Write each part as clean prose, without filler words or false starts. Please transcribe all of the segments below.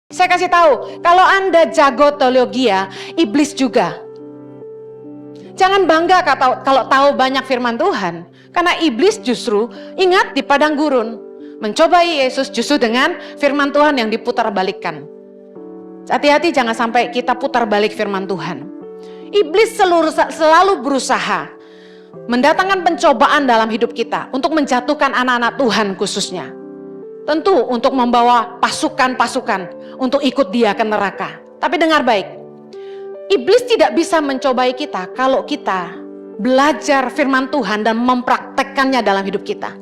Saya kasih tahu, kalau Anda jago teologi ya, iblis juga. Jangan bangga kalau tahu banyak firman Tuhan. Karena iblis justru ingat di padang gurun. Mencobai Yesus justru dengan firman Tuhan yang diputar balikkan. Hati-hati jangan sampai kita putar balik firman Tuhan. Iblis selalu berusaha mendatangkan pencobaan dalam hidup kita untuk menjatuhkan anak-anak Tuhan khususnya. Tentu untuk membawa pasukan-pasukan untuk ikut dia ke neraka. Tapi dengar baik, iblis tidak bisa mencobai kita kalau kita belajar firman Tuhan dan mempraktekkannya dalam hidup kita.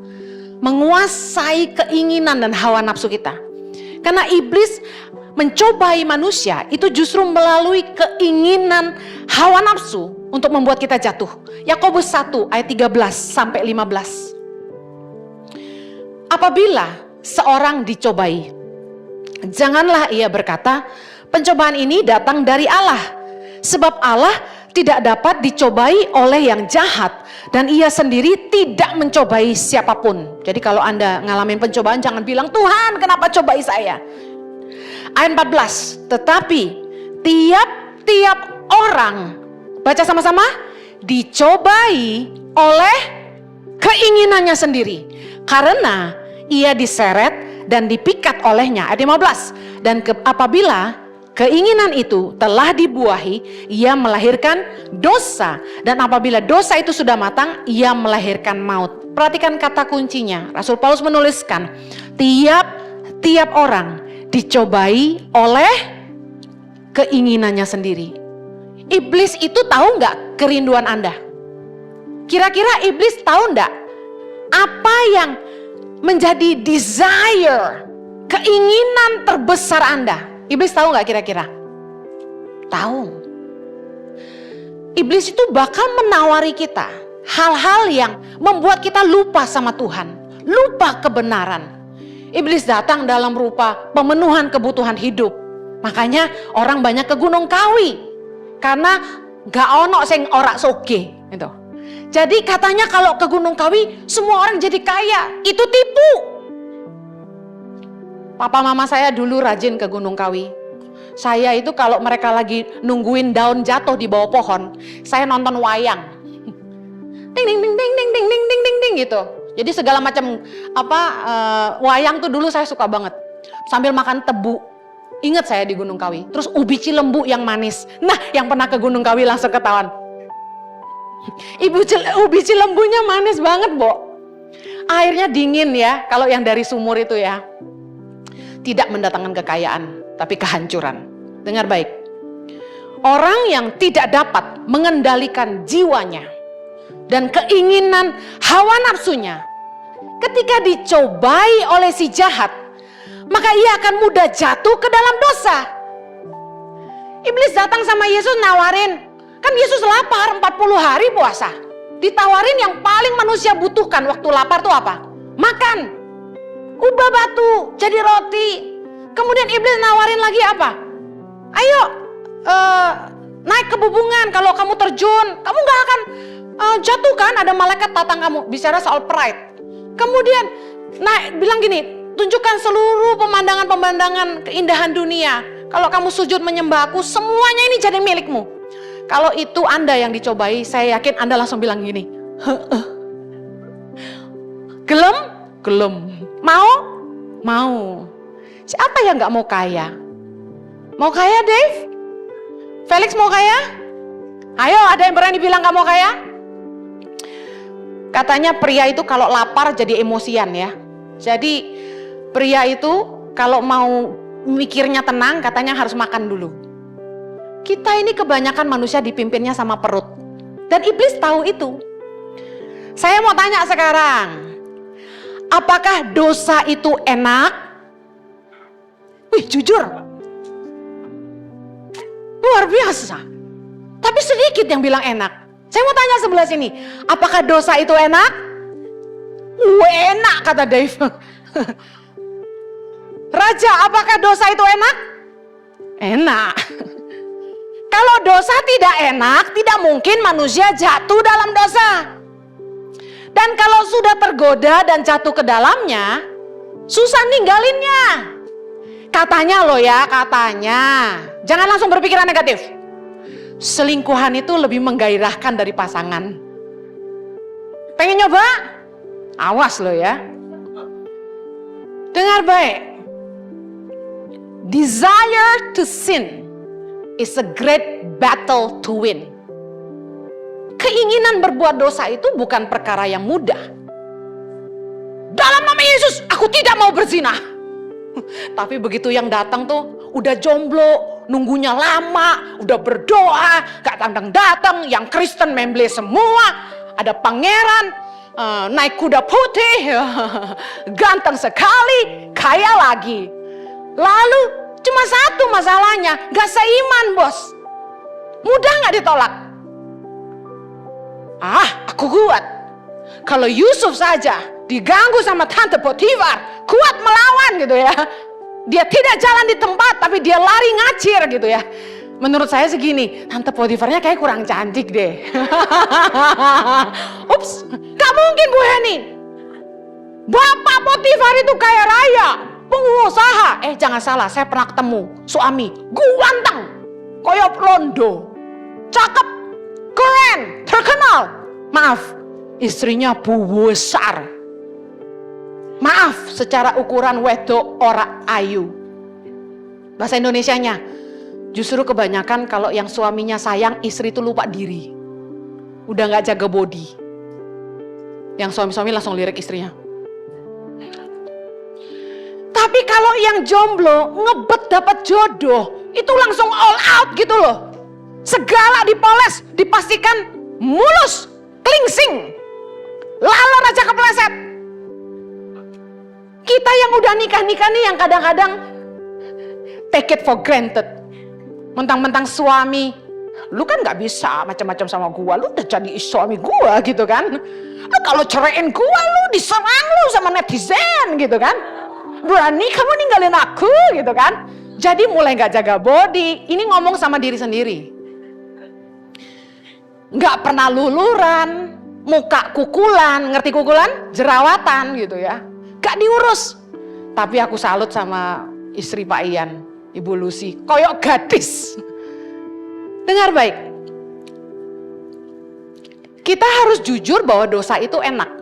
Menguasai keinginan dan hawa nafsu kita. Karena iblis mencobai manusia itu justru melalui keinginan hawa nafsu untuk membuat kita jatuh. Yakobus 1 ayat 13 sampai 15. Apabila seorang dicobai, janganlah ia berkata, pencobaan ini datang dari Allah. Sebab Allah tidak dapat dicobai oleh yang jahat, dan ia sendiri tidak mencobai siapapun. Jadi kalau Anda ngalamin pencobaan, jangan bilang, Tuhan kenapa cobai saya. Ayat 14, tetapi tiap-tiap orang, baca sama-sama, dicobai oleh keinginannya sendiri. Karena ia diseret dan dipikat olehnya. Ayat 15. Dan apabila keinginan itu telah dibuahi, ia melahirkan dosa. Dan apabila dosa itu sudah matang, ia melahirkan maut. Perhatikan kata kuncinya. Rasul Paulus menuliskan, tiap orang dicobai oleh keinginannya sendiri. Iblis itu tahu nggak kerinduan Anda? Kira-kira iblis tahu nggak apa yang menjadi desire, keinginan terbesar Anda? Iblis tahu nggak kira-kira? Tahu. Iblis itu bakal menawari kita hal-hal yang membuat kita lupa sama Tuhan, lupa kebenaran. Iblis datang dalam rupa pemenuhan kebutuhan hidup. Makanya orang banyak ke Gunung Kawi karena gak ono sing ora soge gitu. Jadi katanya kalau ke Gunung Kawi semua orang jadi kaya. Itu tipu. Papa mama saya dulu rajin ke Gunung Kawi. Saya itu kalau mereka lagi nungguin daun jatuh di bawah pohon, saya nonton wayang. Ding ding ding ding ding ding ding ding ding ding gitu. Jadi segala macam wayang tuh dulu saya suka banget. Sambil makan tebu. Ingat saya di Gunung Kawi. Terus ubi cilembu yang manis. Nah, yang pernah ke Gunung Kawi langsung ketahuan. Ubi cilembunya manis banget, Bo. Airnya dingin ya, kalau yang dari sumur itu ya. Tidak mendatangkan kekayaan, tapi kehancuran. Dengar baik. Orang yang tidak dapat mengendalikan jiwanya dan keinginan hawa nafsunya, ketika dicobai oleh si jahat, maka ia akan mudah jatuh ke dalam dosa. Iblis datang sama Yesus nawarin. Kan Yesus lapar 40 hari puasa. Ditawarin yang paling manusia butuhkan waktu lapar tuh apa? Makan. Ubah batu jadi roti. Kemudian iblis nawarin lagi apa? Ayo naik ke bubungan. Kalau kamu terjun, kamu gak akan jatuh kan? Ada malaikat datang kamu. Bicara soal pride. Kemudian bilang gini, tunjukkan seluruh pemandangan-pemandangan keindahan dunia. Kalau kamu sujud menyembah aku, semuanya ini jadi milikmu. Kalau itu Anda yang dicobai, saya yakin Anda langsung bilang gini. Gelem? Gelem. Mau? Mau. Siapa yang gak mau kaya? Mau kaya, Dave? Felix mau kaya? Ayo, ada yang berani bilang gak mau kaya? Katanya pria itu kalau lapar jadi emosian ya. Jadi pria itu kalau mau mikirnya tenang katanya harus makan dulu. Kita ini kebanyakan manusia dipimpinnya sama perut. Dan iblis tahu itu. Saya mau tanya sekarang. Apakah dosa itu enak? Wih, jujur. Luar biasa. Tapi sedikit yang bilang enak. Saya mau tanya sebelah sini. Apakah dosa itu enak? Enak kata Dave. Raja, apakah dosa itu enak? Enak. Kalau dosa tidak enak, tidak mungkin manusia jatuh dalam dosa. Dan kalau sudah tergoda dan jatuh ke dalamnya, susah ninggalinnya. Katanya loh ya, katanya. Jangan langsung berpikiran negatif. Selingkuhan itu lebih menggairahkan dari pasangan. Pengen nyoba? Awas loh ya. Dengar baik. Desire to sin is a great battle to win. Keinginan berbuat dosa itu bukan perkara yang mudah. Dalam nama Yesus, aku tidak mau berzina. Tapi begitu yang datang tuh udah jomblo, nunggunya lama, udah berdoa, gak datang-datang, yang Kristen memble semua, ada pangeran, naik kuda putih, ganteng sekali, kaya lagi. Lalu cuma satu masalahnya, gak seiman bos. Mudah gak ditolak? Aku kuat. Kalau Yusuf saja diganggu sama Tante Potifar, kuat melawan gitu ya. Dia tidak jalan di tempat, tapi dia lari ngacir gitu ya. Menurut saya segini, Tante Potifarnya kayak kurang cantik deh. Ups, gak mungkin Bu Heni. Bapak Potifar itu kaya raya, pengusaha. Jangan salah, saya pernah ketemu suami, ganteng, koyok londo, cakep, keren, terkenal. Maaf, istrinya besar. Maaf, secara ukuran wedok ora ayu. Bahasa Indonesianya, justru kebanyakan kalau yang suaminya sayang, istri itu lupa diri. Udah gak jaga body. Yang suami-suami langsung lirik istrinya. Tapi kalau yang jomblo ngebet dapat jodoh, itu langsung all out gitu loh. Segala dipoles, dipastikan mulus, klingsing, lalor aja kepleset. Kita yang udah nikah-nikah nih yang kadang-kadang take it for granted. Mentang-mentang suami, lu kan gak bisa macam-macam sama gua, lu udah jadi suami gua gitu kan. Lu kalau ceraiin gua, lu diserang lu sama netizen gitu kan. Berani kamu ninggalin aku gitu kan. Jadi mulai gak jaga body. Ini ngomong sama diri sendiri. Gak pernah luluran, muka kukulan, ngerti kukulan? Jerawatan gitu ya. Gak diurus. Tapi aku salut sama istri Pak Ian, Ibu Lucy, koyok gadis. Dengar baik. Kita harus jujur bahwa dosa itu enak.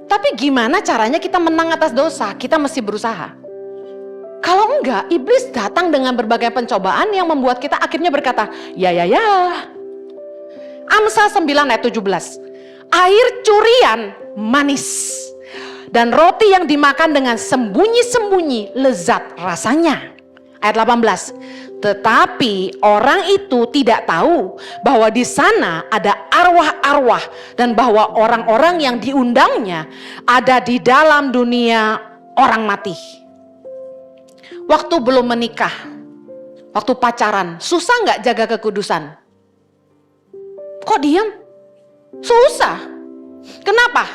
Tapi gimana caranya kita menang atas dosa? Kita mesti berusaha. Kalau enggak, iblis datang dengan berbagai pencobaan yang membuat kita akhirnya berkata, ya. Amsal 9 ayat 17. Air curian manis. Dan roti yang dimakan dengan sembunyi-sembunyi lezat rasanya. Ayat 18. Tetapi orang itu tidak tahu bahwa di sana ada arwah-arwah dan bahwa orang-orang yang diundangnya ada di dalam dunia orang mati. Waktu belum menikah, waktu pacaran, susah nggak jaga kekudusan? Kok diam? Susah. Kenapa?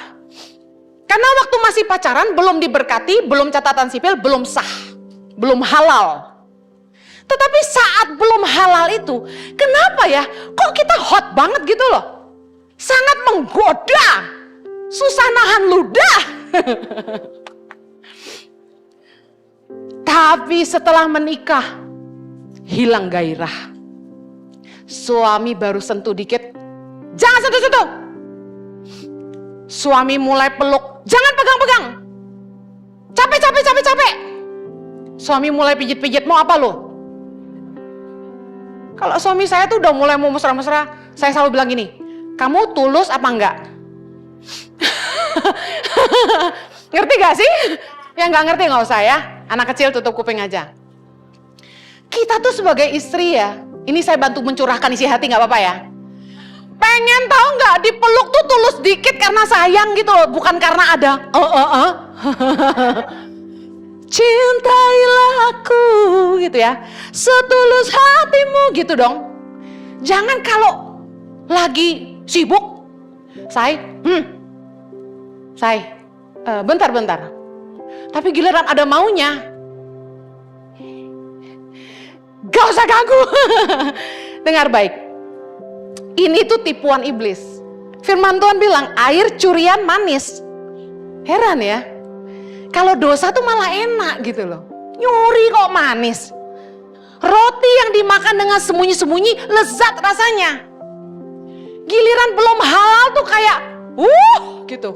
Karena waktu masih pacaran belum diberkati, belum catatan sipil, belum sah, belum halal. Tetapi saat belum halal itu, kenapa ya? Kok kita hot banget gitu loh? Sangat menggoda, susah nahan ludah. Tapi setelah menikah, hilang gairah. Suami baru sentuh dikit, jangan sentuh-sentuh. Suami mulai peluk, jangan pegang-pegang. Capek. Suami mulai pijit-pijit, mau apa lo? Kalau suami saya tuh udah mulai mau mesra-mesra, saya selalu bilang gini, kamu tulus apa enggak? Ngerti gak sih? Yang gak ngerti gak usah ya, anak kecil tutup kuping aja. Kita tuh sebagai istri ya, ini saya bantu mencurahkan isi hati gak apa-apa ya. Pengen tahu nggak dipeluk tuh tulus dikit karena sayang gitu loh, bukan karena ada cintailah aku gitu ya, setulus hatimu gitu dong. Jangan kalau lagi sibuk, bentar. Tapi giliran ada maunya, gak usah ganggu. Dengar baik. Ini tuh tipuan iblis. Firman Tuhan bilang air curian manis. Heran ya. Kalau dosa tuh malah enak gitu loh. Nyuri kok manis. Roti yang dimakan dengan sembunyi-sembunyi lezat rasanya. Giliran belum halal tuh kayak gitu.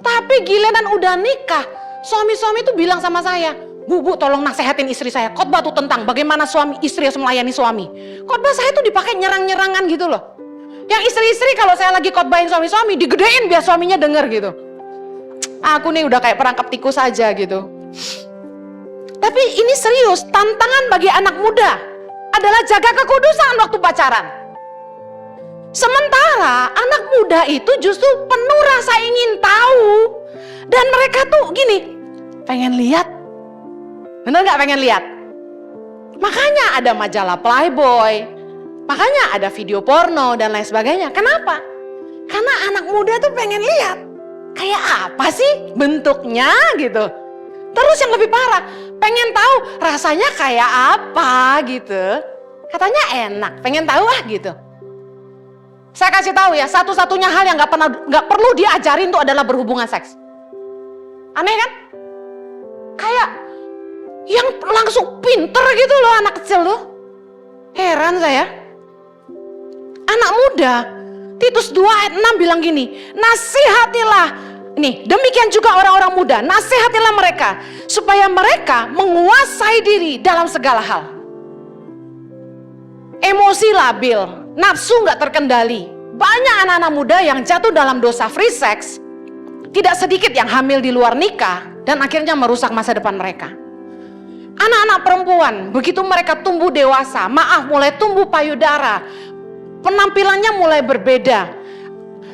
Tapi giliran udah nikah, suami-suami tuh bilang sama saya, Bu, tolong nasehatin istri saya. Khotbah tuh tentang bagaimana suami istri harus melayani suami. Khotbah saya tuh dipakai nyerang-nyerangan gitu loh. Yang istri-istri kalau saya lagi khotbahin suami-suami, digedein biar suaminya denger gitu. Aku nih udah kayak perangkap tikus aja gitu. Tapi ini serius, tantangan bagi anak muda adalah jaga kekudusan waktu pacaran. Sementara anak muda itu justru penuh rasa ingin tahu. Dan mereka tuh gini, pengen lihat. Bener gak pengen lihat? Makanya ada majalah Playboy, makanya ada video porno dan lain sebagainya. Kenapa? Karena anak muda tuh pengen lihat. Kayak apa sih bentuknya gitu. Terus yang lebih parah, pengen tahu rasanya kayak apa gitu. Katanya enak, pengen tahu gitu. Saya kasih tahu ya, satu-satunya hal yang nggak perlu diajarin tuh adalah berhubungan seks. Aneh kan? Kayak yang langsung pinter gitu loh anak kecil tuh. Heran saya. Anak muda, Titus 2 ayat 6 bilang gini, nasihatilah. Nih, demikian juga orang-orang muda, nasihatilah mereka supaya mereka menguasai diri dalam segala hal. Emosi labil, nafsu nggak terkendali. Banyak anak-anak muda yang jatuh dalam dosa free sex. Tidak sedikit yang hamil di luar nikah dan akhirnya merusak masa depan mereka. Anak-anak perempuan, begitu mereka tumbuh dewasa, mulai tumbuh payudara, penampilannya mulai berbeda.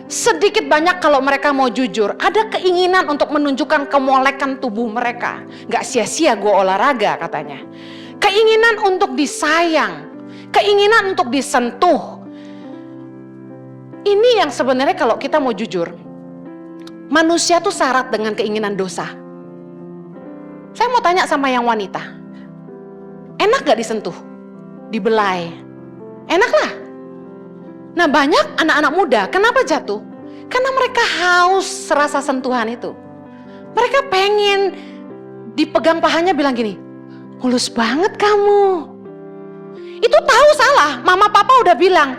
Sedikit banyak kalau mereka mau jujur, ada keinginan untuk menunjukkan kemolekan tubuh mereka. Gak sia-sia gue olahraga katanya. Keinginan untuk disayang, keinginan untuk disentuh. Ini yang sebenarnya kalau kita mau jujur, manusia tuh syarat dengan keinginan dosa. Saya mau tanya sama yang wanita, enak gak disentuh? Dibelai? Enak lah. Nah banyak anak-anak muda, kenapa jatuh? Karena mereka haus rasa sentuhan itu. Mereka pengen dipegang pahanya bilang gini, mulus banget kamu. Itu tahu salah, mama papa udah bilang,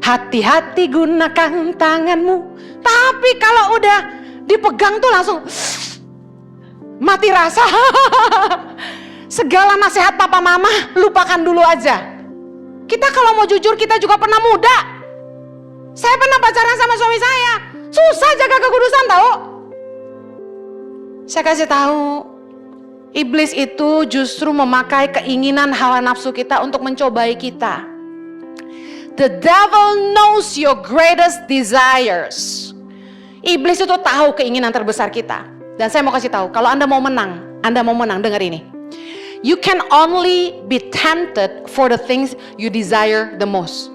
hati-hati gunakan tanganmu. Tapi kalau udah dipegang tuh langsung mati rasa. Segala nasihat papa mama lupakan dulu aja. Kita kalau mau jujur kita juga pernah muda. Saya pernah pacaran sama suami saya. Susah jaga kekudusan tahu. Saya kasih tahu, iblis itu justru memakai keinginan hawa nafsu kita untuk mencobai kita. The devil knows your greatest desires. Iblis itu tahu keinginan terbesar kita. Dan saya mau kasih tahu, kalau Anda mau menang, dengar ini. You can only be tempted for the things you desire the most.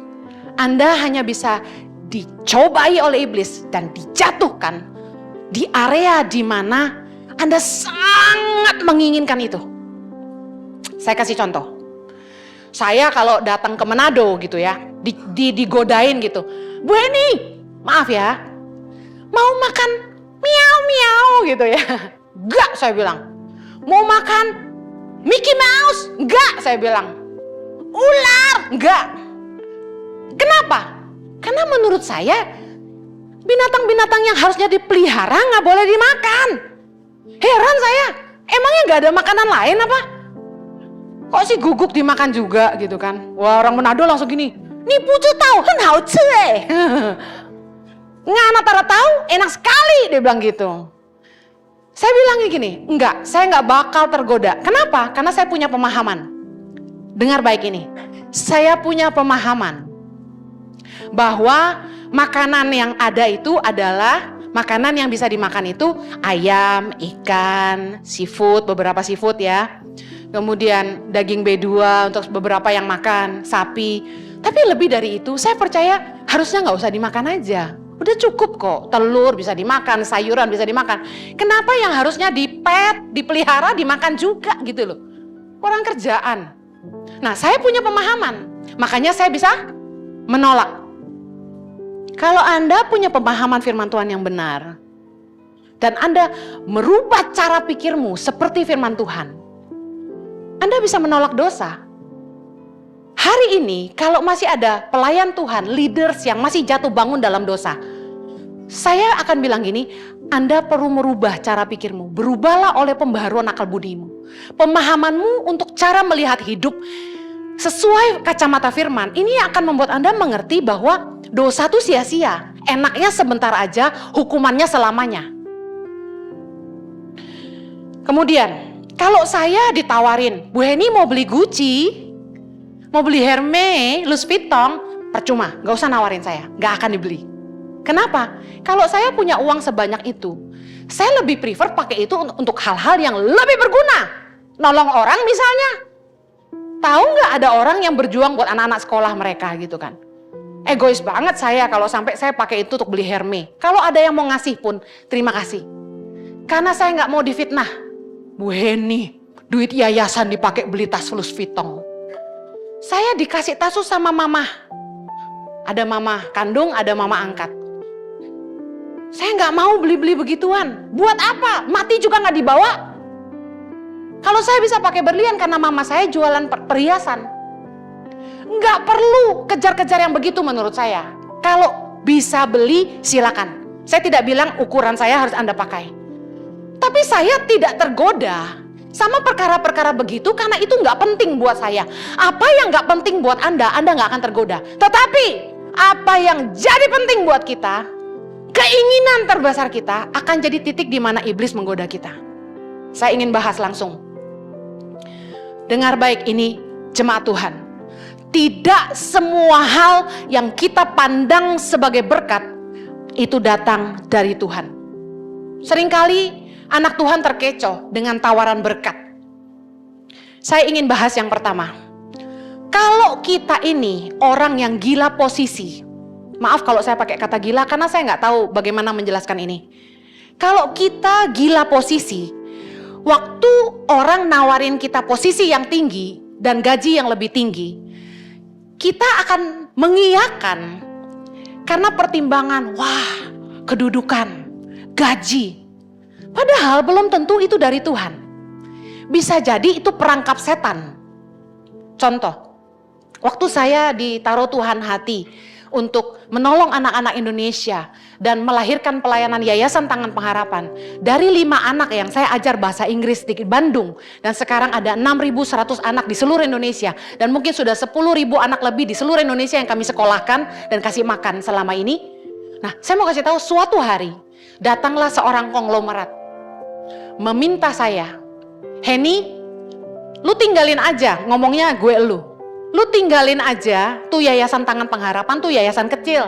Anda hanya bisa dicobai oleh iblis dan dijatuhkan di area di mana Anda sangat menginginkan itu. Saya kasih contoh. Saya kalau datang ke Manado gitu ya, digodain gitu. Bu Eni, maaf ya, mau makan miau-miau gitu ya. Enggak, saya bilang. Mau makan Mickey Mouse? Enggak, saya bilang. Ular? Enggak. Kenapa? Karena menurut saya binatang-binatang yang harusnya dipelihara nggak boleh dimakan. Heran saya, emangnya nggak ada makanan lain apa? Kok si guguk dimakan juga gitu kan? Wah, orang Manado langsung gini, "Ni bu zhi dao hen hao ci eh." Ngana tara tahu enak sekali, dia bilang gitu. Saya bilang gini, enggak, saya nggak bakal tergoda. Kenapa? Karena saya punya pemahaman. Dengar baik ini, saya punya pemahaman bahwa makanan yang ada itu adalah makanan yang bisa dimakan itu ayam, ikan, seafood, beberapa seafood ya. Kemudian daging B2 untuk beberapa yang makan, sapi. Tapi lebih dari itu, saya percaya harusnya nggak usah dimakan aja. Udah cukup kok, telur bisa dimakan, sayuran bisa dimakan. Kenapa yang harusnya dipelihara, dimakan juga gitu loh. Kurang kerjaan. Nah, saya punya pemahaman, makanya saya bisa menolak. Kalau Anda punya pemahaman firman Tuhan yang benar, dan Anda merubah cara pikirmu seperti firman Tuhan, Anda bisa menolak dosa. Hari ini kalau masih ada pelayan Tuhan, leaders yang masih jatuh bangun dalam dosa, saya akan bilang gini, Anda perlu merubah cara pikirmu. Berubahlah oleh pembaharuan akal budimu. Pemahamanmu untuk cara melihat hidup sesuai kacamata firman. Ini akan membuat Anda mengerti bahwa dosa itu sia-sia. Enaknya sebentar aja, hukumannya selamanya. Kemudian, kalau saya ditawarin, Bu Heni mau beli Gucci, mau beli Hermes, Louis Vuitton, percuma, gak usah nawarin saya, gak akan dibeli. Kenapa? Kalau saya punya uang sebanyak itu, saya lebih prefer pakai itu untuk hal-hal yang lebih berguna. Nolong orang misalnya. Tahu nggak ada orang yang berjuang buat anak-anak sekolah mereka gitu kan. Egois banget saya kalau sampai saya pakai itu untuk beli Hermes. Kalau ada yang mau ngasih pun, terima kasih. Karena saya nggak mau difitnah. Bu Heni, duit yayasan dipakai beli tas Louis Vuitton. Saya dikasih tas sama mama. Ada mama kandung, ada mama angkat. Saya nggak mau beli-beli begituan. Buat apa? Mati juga nggak dibawa. Kalau saya bisa pakai berlian karena mama saya jualan perhiasan. Nggak perlu kejar-kejar yang begitu menurut saya. Kalau bisa beli silakan. Saya tidak bilang ukuran saya harus Anda pakai. Tapi saya tidak tergoda sama perkara-perkara begitu karena itu nggak penting buat saya. Apa yang nggak penting buat Anda nggak akan tergoda. Tetapi apa yang jadi penting buat kita, keinginan terbesar kita akan jadi titik di mana iblis menggoda kita. Saya ingin bahas langsung. Dengar baik ini jemaat Tuhan. Tidak semua hal yang kita pandang sebagai berkat itu datang dari Tuhan. Seringkali anak Tuhan terkecoh dengan tawaran berkat. Saya ingin bahas yang pertama. Kalau kita ini orang yang gila posisi, maaf kalau saya pakai kata gila karena saya nggak tahu bagaimana menjelaskan ini. Kalau kita gila posisi, waktu orang nawarin kita posisi yang tinggi dan gaji yang lebih tinggi, kita akan mengiyakan karena pertimbangan, wah, kedudukan, gaji. Padahal belum tentu itu dari Tuhan. Bisa jadi itu perangkap setan. Contoh, waktu saya ditaruh Tuhan hati untuk menolong anak-anak Indonesia dan melahirkan pelayanan Yayasan Tangan Pengharapan. Dari 5 anak yang saya ajar bahasa Inggris di Bandung, dan sekarang ada 6.100 anak di seluruh Indonesia, dan mungkin sudah 10.000 anak lebih di seluruh Indonesia yang kami sekolahkan dan kasih makan selama ini. Nah, saya mau kasih tahu, suatu hari datanglah seorang konglomerat meminta saya, Heni, lu tinggalin aja, ngomongnya gue lu tinggalin aja tuh Yayasan Tangan Pengharapan, tuh yayasan kecil.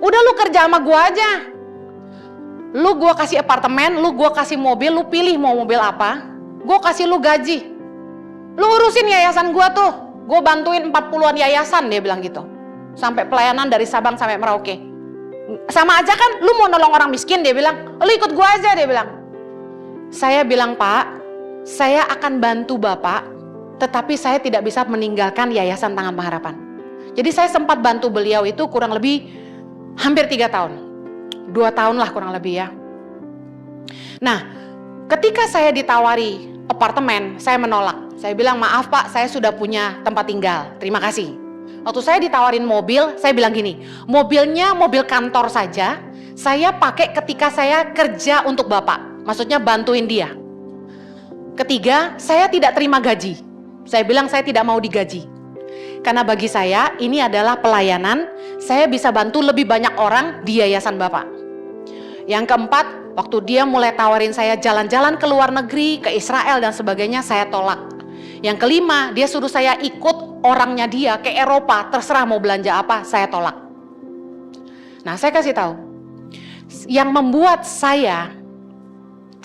Udah lu kerja sama gua aja. Gua kasih apartemen, gua kasih mobil, lu pilih mau mobil apa. Gua kasih lu gaji. Lu urusin yayasan gua tuh. Gua bantuin 40-an yayasan, dia bilang gitu. Sampai pelayanan dari Sabang sampai Merauke. Sama aja kan, lu mau nolong orang miskin, dia bilang. Lu ikut gua aja, dia bilang. Saya bilang, Pak, saya akan bantu Bapak, tetapi saya tidak bisa meninggalkan Yayasan Tangan Pengharapan. Jadi saya sempat bantu beliau itu kurang lebih hampir 3 tahun. 2 tahun lah kurang lebih ya. Nah, ketika saya ditawari apartemen, saya menolak. Saya bilang, maaf Pak, saya sudah punya tempat tinggal, terima kasih. Waktu saya ditawarin mobil, saya bilang gini, mobilnya mobil kantor saja, saya pakai ketika saya kerja untuk Bapak. Maksudnya bantuin dia. Ketiga, saya tidak terima gaji. Saya bilang saya tidak mau digaji. Karena bagi saya ini adalah pelayanan, saya bisa bantu lebih banyak orang di yayasan Bapak. Yang keempat, waktu dia mulai tawarin saya jalan-jalan ke luar negeri, ke Israel dan sebagainya, saya tolak. Yang kelima, dia suruh saya ikut orangnya dia ke Eropa, terserah mau belanja apa, saya tolak. Nah, saya kasih tahu, yang membuat saya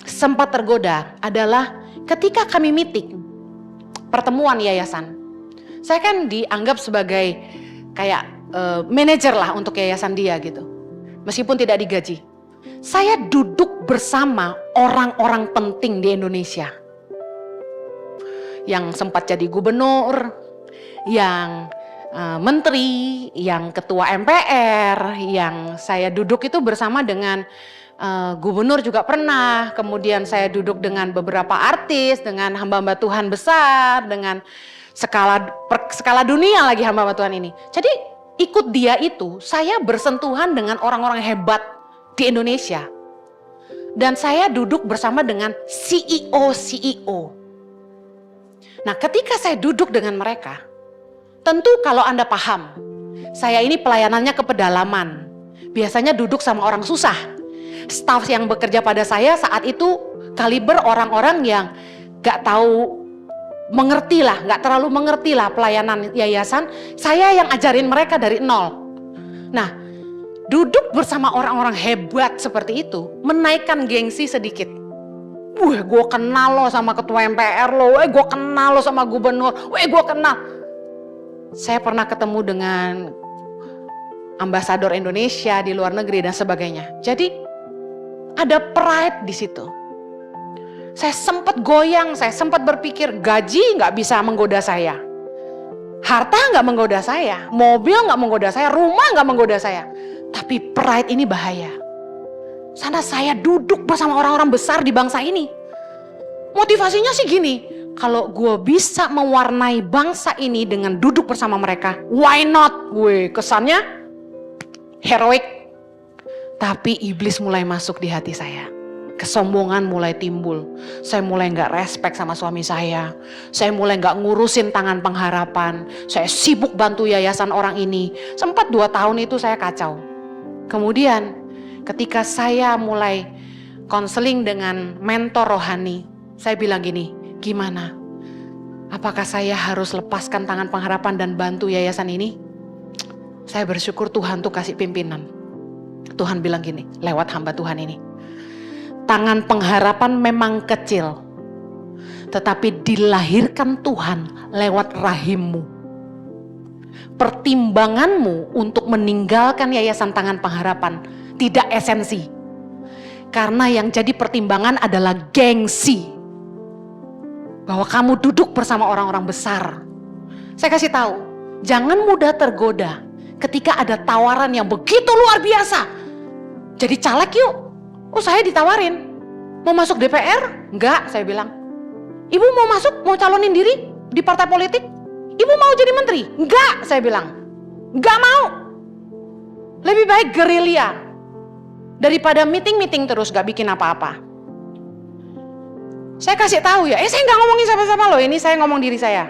sempat tergoda adalah ketika kami meeting, pertemuan yayasan. Saya kan dianggap sebagai kayak manajer lah untuk yayasan dia gitu. Meskipun tidak digaji. Saya duduk bersama orang-orang penting di Indonesia. Yang sempat jadi gubernur, yang menteri, yang ketua MPR, yang saya duduk itu bersama dengan gubernur juga pernah, kemudian saya duduk dengan beberapa artis, dengan hamba-hamba Tuhan besar, dengan skala dunia lagi hamba-hamba Tuhan ini. Jadi ikut dia itu, saya bersentuhan dengan orang-orang hebat di Indonesia. Dan saya duduk bersama dengan CEO. Nah, ketika saya duduk dengan mereka, tentu kalau Anda paham, saya ini pelayanannya ke pedalaman. Biasanya duduk sama orang susah. Staf yang bekerja pada saya saat itu kaliber orang-orang yang gak tahu mengerti lah, gak terlalu mengerti lah pelayanan yayasan. Saya yang ajarin mereka dari nol. Nah, duduk bersama orang-orang hebat seperti itu menaikkan gengsi sedikit. Gue kenal lo sama ketua MPR lo, gue kenal lo sama gubernur, gue kenal. Saya pernah ketemu dengan ambasador Indonesia di luar negeri dan sebagainya. Jadi ada pride di situ. Saya sempat goyang, saya sempat berpikir gaji nggak bisa menggoda saya, harta nggak menggoda saya, mobil nggak menggoda saya, rumah nggak menggoda saya. Tapi pride ini bahaya. Sana saya duduk bersama orang-orang besar di bangsa ini. Motivasinya sih gini, kalau gue bisa mewarnai bangsa ini dengan duduk bersama mereka, why not? Gue kesannya heroik. Tapi iblis mulai masuk di hati saya. Kesombongan mulai timbul. Saya mulai gak respect sama suami saya. Saya mulai gak ngurusin Tangan Pengharapan. Saya sibuk bantu yayasan orang ini. Sempat 2 tahun itu saya kacau. Kemudian ketika saya mulai konseling dengan mentor rohani, saya bilang gini, gimana? Apakah saya harus lepaskan Tangan Pengharapan dan bantu yayasan ini? Saya bersyukur Tuhan tuh kasih pimpinan. Tuhan bilang gini, lewat hamba Tuhan ini. Tangan Pengharapan memang kecil, tetapi dilahirkan Tuhan lewat rahimmu. Pertimbanganmu untuk meninggalkan yayasan Tangan Pengharapan tidak esensi. Karena yang jadi pertimbangan adalah gengsi. Bahwa kamu duduk bersama orang-orang besar. Saya kasih tahu, jangan mudah tergoda ketika ada tawaran yang begitu luar biasa. Jadi caleg yuk. Oh, saya ditawarin. Mau masuk DPR? Enggak, saya bilang. Ibu mau masuk, mau calonin diri di partai politik? Ibu mau jadi menteri? Enggak, saya bilang. Enggak mau. Lebih baik gerilya daripada meeting-meeting terus gak bikin apa-apa. Saya kasih tahu ya, saya gak ngomongin siapa-siapa loh, ini saya ngomong diri saya.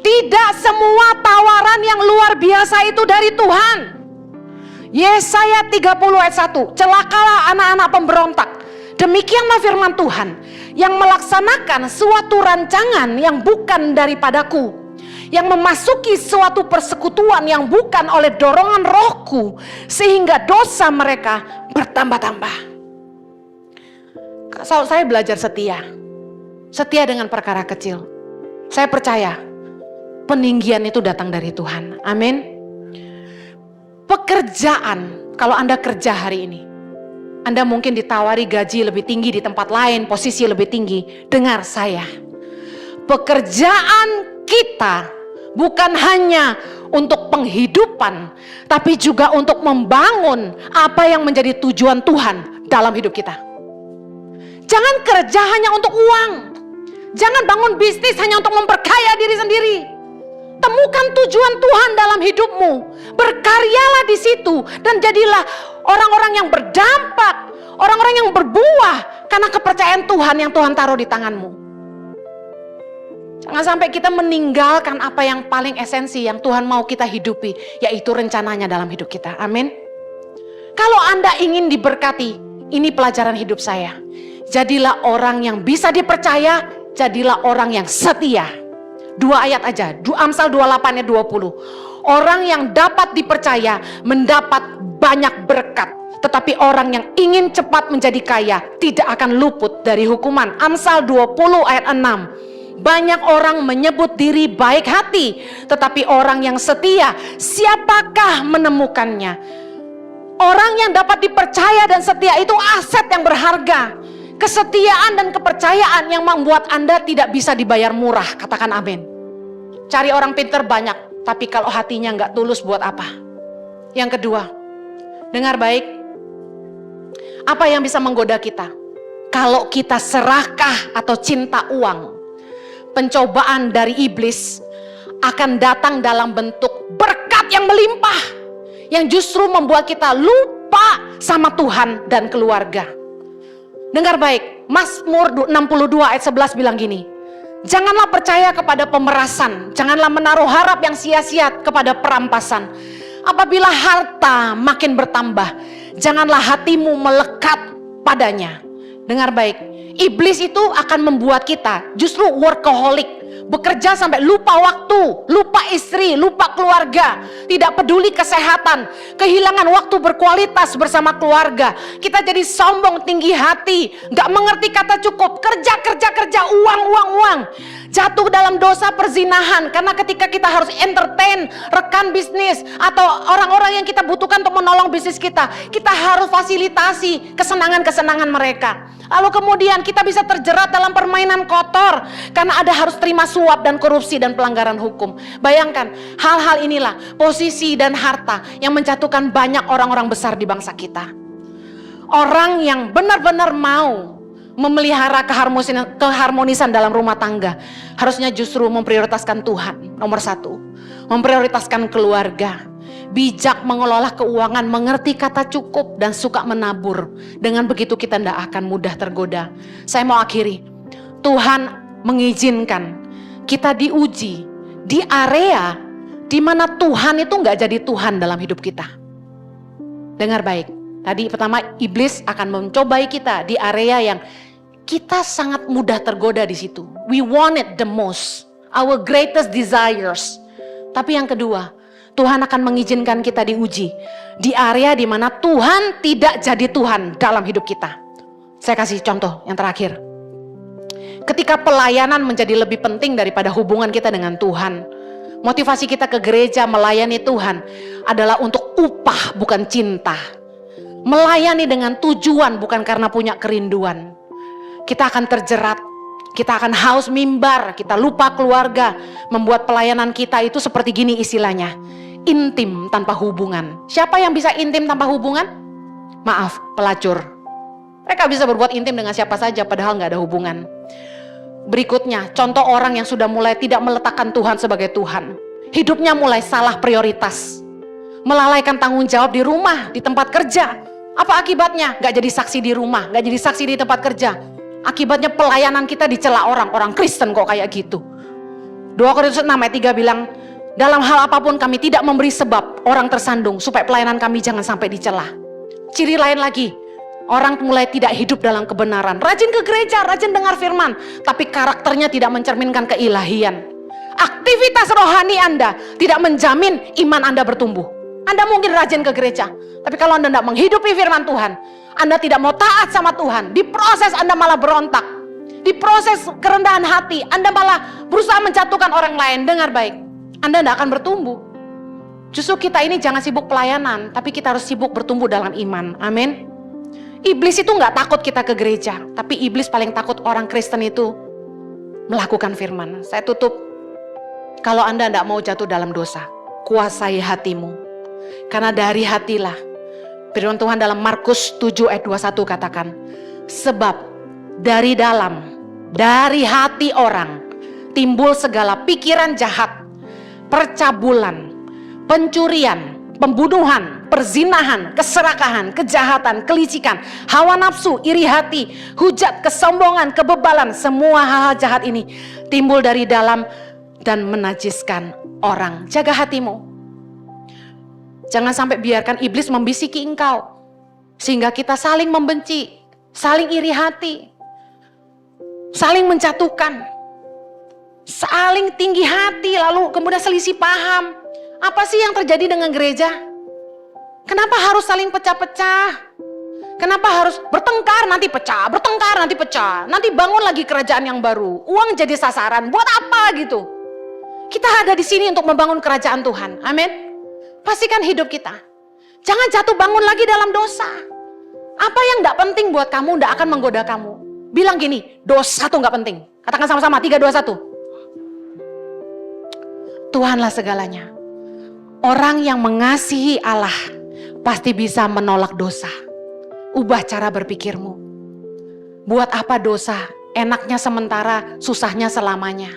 Tidak semua tawaran yang luar biasa itu dari Tuhan. Yesaya 30 ayat 1, celakalah anak-anak pemberontak. Demikianlah firman Tuhan, yang melaksanakan suatu rancangan yang bukan daripadaku, yang memasuki suatu persekutuan yang bukan oleh dorongan rohku, sehingga dosa mereka bertambah-tambah. Saya belajar setia dengan perkara kecil. Saya percaya peninggian itu datang dari Tuhan. Amin. Pekerjaan, kalau Anda kerja hari ini, Anda mungkin ditawari gaji lebih tinggi di tempat lain, posisi lebih tinggi. Dengar saya, pekerjaan kita bukan hanya untuk penghidupan, tapi juga untuk membangun apa yang menjadi tujuan Tuhan dalam hidup kita. Jangan kerja hanya untuk uang. Jangan bangun bisnis hanya untuk memperkaya diri sendiri. Temukan tujuan Tuhan dalam hidupmu. Berkaryalah di situ dan jadilah orang-orang yang berdampak, orang-orang yang berbuah karena kepercayaan Tuhan yang Tuhan taruh di tanganmu. Jangan sampai kita meninggalkan apa yang paling esensi yang Tuhan mau kita hidupi, yaitu rencananya dalam hidup kita. Amin. Kalau Anda ingin diberkati, ini pelajaran hidup saya. Jadilah orang yang bisa dipercaya, jadilah orang yang setia. 2 ayat aja, Amsal 28 ayat 20. Orang yang dapat dipercaya mendapat banyak berkat, tetapi orang yang ingin cepat menjadi kaya tidak akan luput dari hukuman. Amsal 20 ayat 6. Banyak orang menyebut diri baik hati, tetapi orang yang setia, siapakah menemukannya? Orang yang dapat dipercaya dan setia itu aset yang berharga. Kesetiaan dan kepercayaan yang membuat Anda tidak bisa dibayar murah. Katakan amin. Cari orang pintar banyak, tapi kalau hatinya nggak tulus buat apa? Yang kedua, dengar baik, Apa yang bisa menggoda kita? Kalau kita serakah atau cinta uang, pencobaan dari iblis akan datang dalam bentuk berkat yang melimpah, yang justru membuat kita lupa sama Tuhan dan keluarga. Dengar baik, Mazmur 62 ayat 11 bilang gini, janganlah percaya kepada pemerasan, janganlah menaruh harap yang sia-sia kepada perampasan. Apabila harta makin bertambah, janganlah hatimu melekat padanya. Dengar baik, iblis itu akan membuat kita justru workaholic, bekerja sampai lupa waktu, lupa istri, lupa keluarga, tidak peduli kesehatan, kehilangan waktu berkualitas bersama keluarga. Kita jadi sombong, tinggi hati, gak mengerti kata cukup, kerja, uang. Jatuh dalam dosa perzinahan, karena ketika kita harus entertain rekan bisnis atau orang-orang yang kita butuhkan untuk menolong bisnis kita harus fasilitasi kesenangan-kesenangan mereka. Lalu kemudian kita bisa terjerat dalam permainan kotor karena ada harus terima suap dan korupsi dan pelanggaran hukum. Bayangkan, hal-hal inilah posisi dan harta yang menjatuhkan banyak orang-orang besar di bangsa kita. Orang yang benar-benar mau memelihara keharmonisan dalam rumah tangga harusnya justru memprioritaskan Tuhan nomor 1, memprioritaskan keluarga, bijak mengelola keuangan, mengerti kata cukup dan suka menabur. Dengan begitu kita tidak akan mudah tergoda. Saya mau akhiri, Tuhan mengizinkan kita diuji di area di mana Tuhan itu nggak jadi Tuhan dalam hidup kita. Dengar baik, tadi pertama iblis akan mencobai kita di area yang kita sangat mudah tergoda di situ. We want it the most, our greatest desires. Tapi yang kedua, Tuhan akan mengizinkan kita diuji di area di mana Tuhan tidak jadi Tuhan dalam hidup kita. Saya kasih contoh yang terakhir. Ketika pelayanan menjadi lebih penting daripada hubungan kita dengan Tuhan, motivasi kita ke gereja melayani Tuhan adalah untuk upah bukan cinta. Melayani dengan tujuan bukan karena punya kerinduan. Kita akan terjerat, kita akan haus mimbar, kita lupa keluarga, membuat pelayanan kita itu seperti gini istilahnya, intim tanpa hubungan. Siapa yang bisa intim tanpa hubungan? Maaf, pelacur. Mereka bisa berbuat intim dengan siapa saja padahal gak ada hubungan. Berikutnya, contoh orang yang sudah mulai tidak meletakkan Tuhan sebagai Tuhan. Hidupnya mulai salah prioritas, melalaikan tanggung jawab di rumah, di tempat kerja. Apa akibatnya? Gak jadi saksi di rumah, gak jadi saksi di tempat kerja. Akibatnya pelayanan kita dicela orang Kristen kok kayak gitu. 2 Korintus 6 ayat 3 bilang, dalam hal apapun kami tidak memberi sebab orang tersandung supaya pelayanan kami jangan sampai dicela. Ciri lain lagi, orang mulai tidak hidup dalam kebenaran. Rajin ke gereja, rajin dengar firman, tapi karakternya tidak mencerminkan keilahian. Aktivitas rohani Anda tidak menjamin iman Anda bertumbuh. Anda mungkin rajin ke gereja, tapi kalau Anda tidak menghidupi firman Tuhan, Anda tidak mau taat sama Tuhan, di proses Anda malah berontak. Di proses kerendahan hati, Anda malah berusaha menjatuhkan orang lain. Dengar baik, Anda tidak akan bertumbuh. Justru kita ini jangan sibuk pelayanan, tapi kita harus sibuk bertumbuh dalam iman. Amin. Iblis itu nggak takut kita ke gereja, tapi iblis paling takut orang Kristen itu melakukan firman. Saya tutup. Kalau Anda tidak mau jatuh dalam dosa, kuasai hatimu. Karena dari hatilah, firman Tuhan dalam Markus 7 ayat 21 katakan, sebab dari dalam, dari hati orang timbul segala pikiran jahat, percabulan, pencurian, pembunuhan, perzinahan, keserakahan, kejahatan, kelicikan, hawa nafsu, iri hati, hujat, kesombongan, kebebalan. Semua hal-hal jahat ini timbul dari dalam dan menajiskan orang. Jaga hatimu. Jangan sampai biarkan iblis membisiki engkau sehingga kita saling membenci, saling iri hati, saling menjatuhkan, saling tinggi hati, lalu kemudian selisih paham. Apa sih yang terjadi dengan gereja? Kenapa harus saling pecah-pecah? Kenapa harus bertengkar nanti pecah, bertengkar nanti pecah, nanti bangun lagi kerajaan yang baru, uang jadi sasaran, buat apa gitu? Kita ada di sini untuk membangun kerajaan Tuhan, amin. Pastikan hidup kita, jangan jatuh bangun lagi dalam dosa. Apa yang tidak penting buat kamu tidak akan menggoda kamu. Bilang gini, dosa itu nggak penting. Katakan sama-sama, 3, 2, 1. Tuhanlah segalanya. Orang yang mengasihi Allah pasti bisa menolak dosa. Ubah cara berpikirmu. Buat apa dosa? Enaknya sementara, susahnya selamanya.